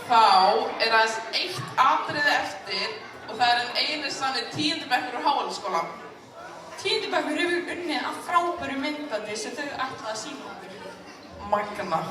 þá aðeins eitt atriði eftir og það en einu sanni 10. bekkur úr Háskóla. 10. bekkur hefur unnið að frábæru myndbandi sem þau ætla að sýna okkur. Magnað.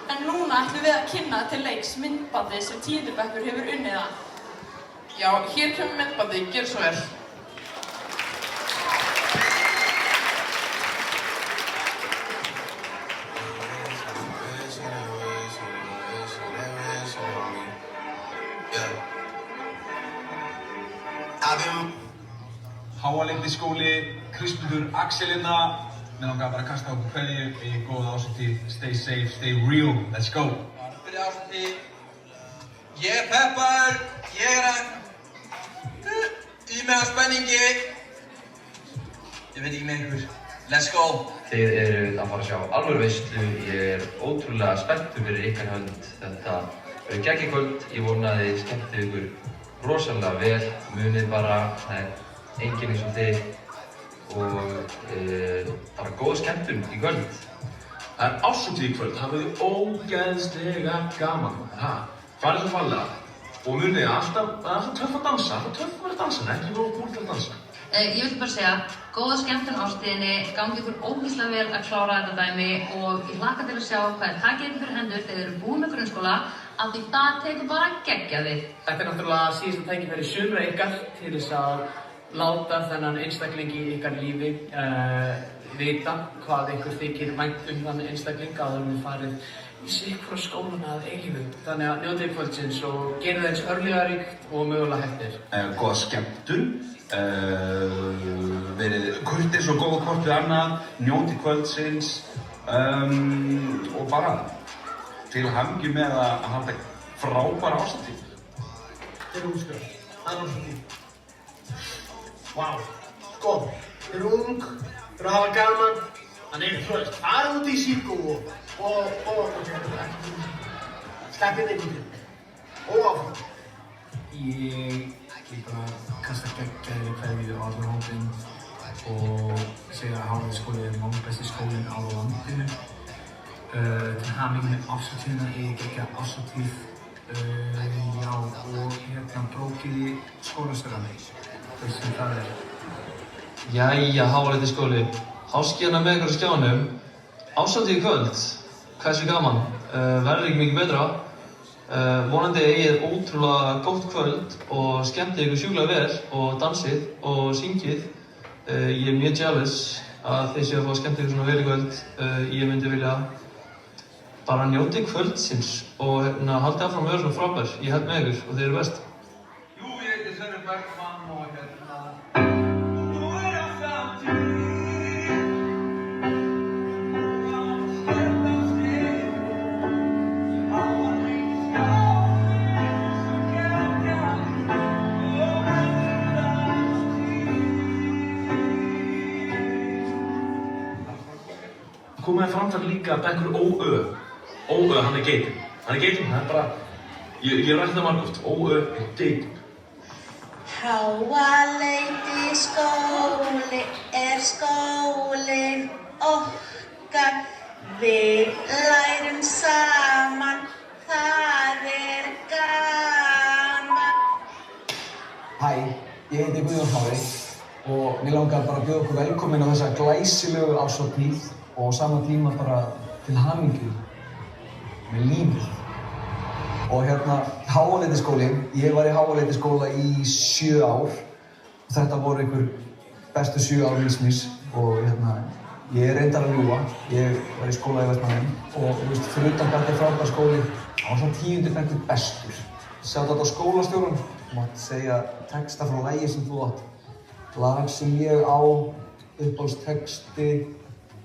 En núna ætlum við að kynna til leiks myndbandi sem 10. bekkur hefur unnið að. Já, hér kemur myndbandi, gjör svo vel. Háaleitiskóli, Kristmundur Axel hérna. Mér langar bara að kasta okkur kveðju, eigið góða árshátíð, stay safe, stay real, let's go! Fyrir árshátíð. Ég peppaður, ég í með á spenningi. Ég veit ekki með ykkur, let's go! Þið eruð að fara að sjá alvöru veislu, ég ótrúlega spenntur fyrir ykkar hönd. Þetta verður geggjukvöld, ég vona að þið skemmtið ykkur rosalega vel, munið bara, það enginn eins og þið og bara góð skemmtun í kvöld. Það árshátíð í kvöld, hafið þið ógeðslega gaman. Farið svo fallega og munið alltaf, það er alltaf töff að dansa, alltaf töff að vera að dansa, en ekki nógu kúl til að dansa. Ég vil bara segja, góða skemmtun árstíðinni, gangi ykkur ógeðslega vel að klára þetta dæmi og ég hlakka til að sjá hvað takið ykkur fyrir hendur þegar þið eru búin með grunnskóla, af því það tekur bara geggja þið. Þetta náttúrulega síðasta tækifæri sumra ykkar til þess að láta þennan einstakling í ykkar lífi vita hvað ykkur þykir vænt þann einstakling áður en þið farið í sikra skólan að eilífu. Þannig að njótið kvöldsins og gerið það eins örlíðaríkt og mögulega hægt er. Góða skemmtun, verið kurteis og góða hvort við annað, njótið kvöldsins og bara til hamingju með að halda frábæra árshátíð. Þetta er útskjöld, það er árshátíð. Vá, sko, þið eru ung, þið eru að hafa gaman, þannig þú veist, farið út í síkó og sleppið einhvern veginn og áfram. Ég vil bara kasta geggjaðri kveðju á allan hópinn og segja að Háaleitiskóli er langbesti skólinn á landinu. Til hamingju með árshátíðina, ég geggja árshátíð, já, og hérna brókið í skólastjórann. Veist sem það er. Jæja, Háaleitiskóli. Háskíðana með ykkur á skjánum. Árshátíð í kvöld. Hversu gaman. Verður ekki mikið betra. Vonandi eigið ótrúlega gótt kvöld og skemmtið ykkur sjúklega vel og dansið og syngið. Ég er mjög jealous að þið séu að fá að skemmta ykkur svona vel í kvöld. Ég myndi vilja bara njótið kvöldsins og haldið áfram að vera svona frábær. Ég held með ykkur og þið eru best. Jú, ég heiti Sverrir Bergmann og Komaði framfært líka bekkur Ó-Ö. Ó-Ö, hann er geitin. Hann er geitin, það er bara... Ég rætti það margóft. Ó-Ö er geitin. Háaleitiskóli er skólinn okkar. Við lærum saman, það er gaman. Hæ, ég heiti Guðjón Kári og mér langar bara að bjóða okkur velkomin á þessa glæsilegu árshátíð og á sama tíma bara til hamingju með lífið. Og hérna, Háaleitiskóli, ég var í Háaleitiskóla í 7 ár og þetta voru einhver bestu 7 ár lífs míns og hérna, ég er reyndar að ljúga. Ég var í skóla í Vestmannaeyjum og þú veist, fyrir utan hvað þetta er frábær skóli, hann var svona 10. bekkur bestur. Sjáðu þetta á skólastjórann, þú mátt segja texta frá lagi sem þú átt. Lag sem ég á, uppáhaldstexti,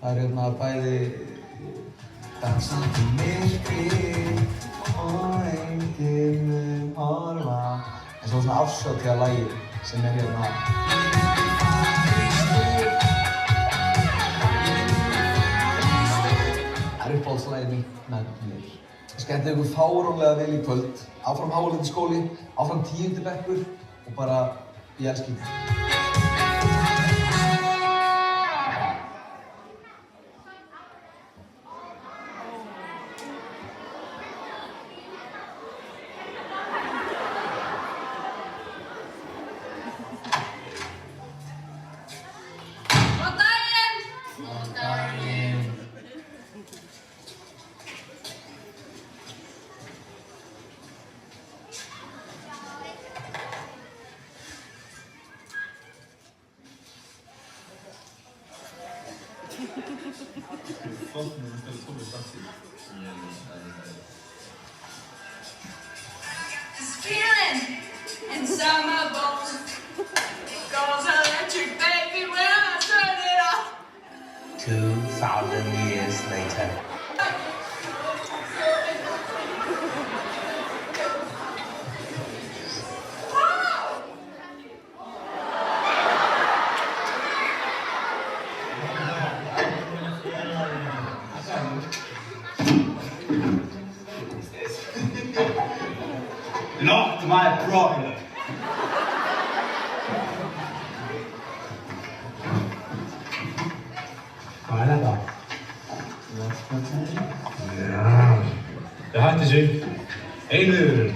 það er hérna bæði dansandi myrkri og enginn mun horfa. En svo svona árshátíðar lagi sem er hérna. Það er uppáhaldslagið mitt með mér. Skemmtið ykkur fáránlega vel í kvöld. Áfram Háaleitiskóli, áfram 10. bekkur og bara, ég elska ykkur. This feeling inside my bones goes electric, baby, when I turn it off. 2,000 years later. Not my problem. Hvað þetta? Já, það hætti sig. Einu yfir.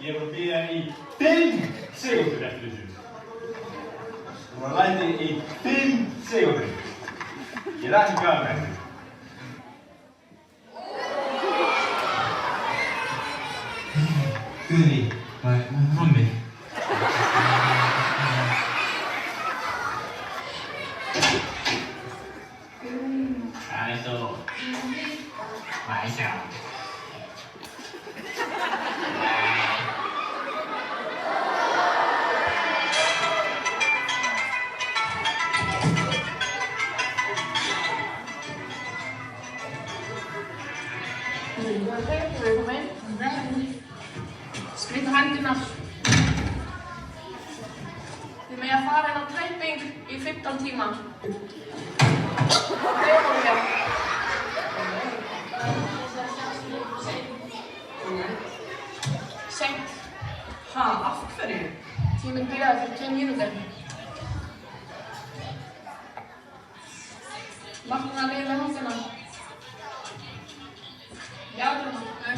Ég er að bíða í 5 sekúndur eftir þessu. Þú var að læti í 5 sekúndur. Ég er ekki gaf með þetta. Guðný, hvað er mammi? Skrýta hendurnar. Þið megið að fara inn á tripping í 15 tíma. Seint. Ha, af hverju? Tíminn byrjaði fyrir 2 mínútur. Vaknaði leiðilega nóttina. Já, það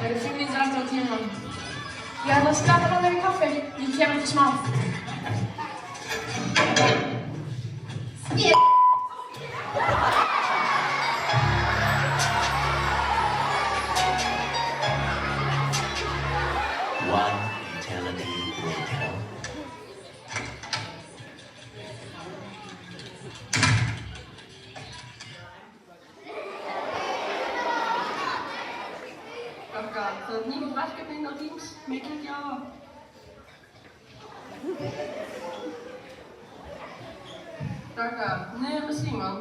eru 5 mínútur aftur á tímann. Ég ætla að skapa það með kaffi. Ég kem eftir smá. One eternity later. Krakka, það er nýtt verkefni inn á Teams. Mikið ekki á það. Krakka, niður með símann.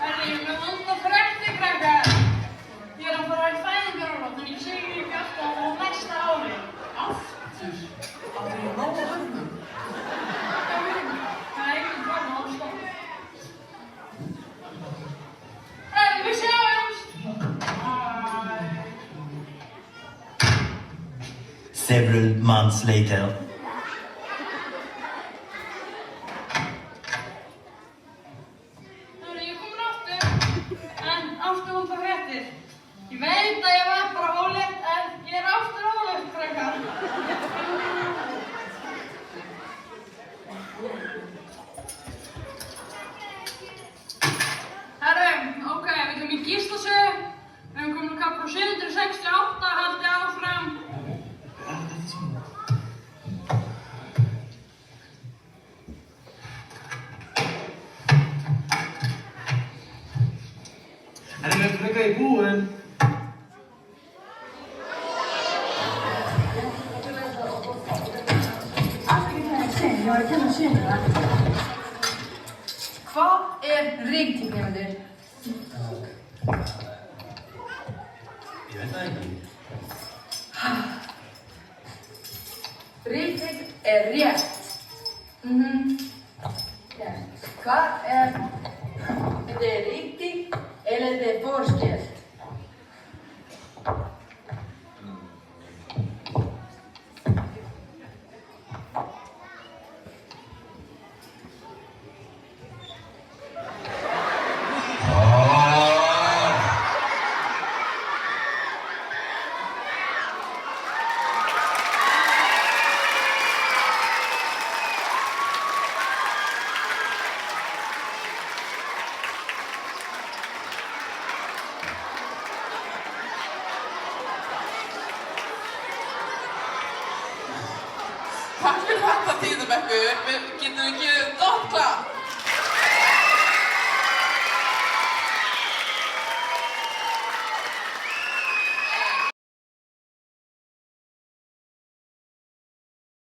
Herri, ég er með vonda fréttir, krakkar. Ég er að fara í fæðingarorlof, þannig ég segi ekki alltaf á næsta ári. Aftur? Það er nóg að höfnum. Það er ekkert barn á stopp. Herri, við sjáumst! Several months later. Herri, ég er komin aftur. En aftur vonda fréttir. Ég veit að ég var bara ólétt, en ég er aftur ólétt, krakkar. Herru, ok, við komum í Gíslasögu. Við erum komin að kappa 768, haldið áfram. En við frekar í búinn. Hvað er ríkting, nefndir? Ég veit það ekki. Ríkting er rétt. Hvað er det ríkting eller det forskjell? þetta tíundabekkur, við getum ekki gott klapp.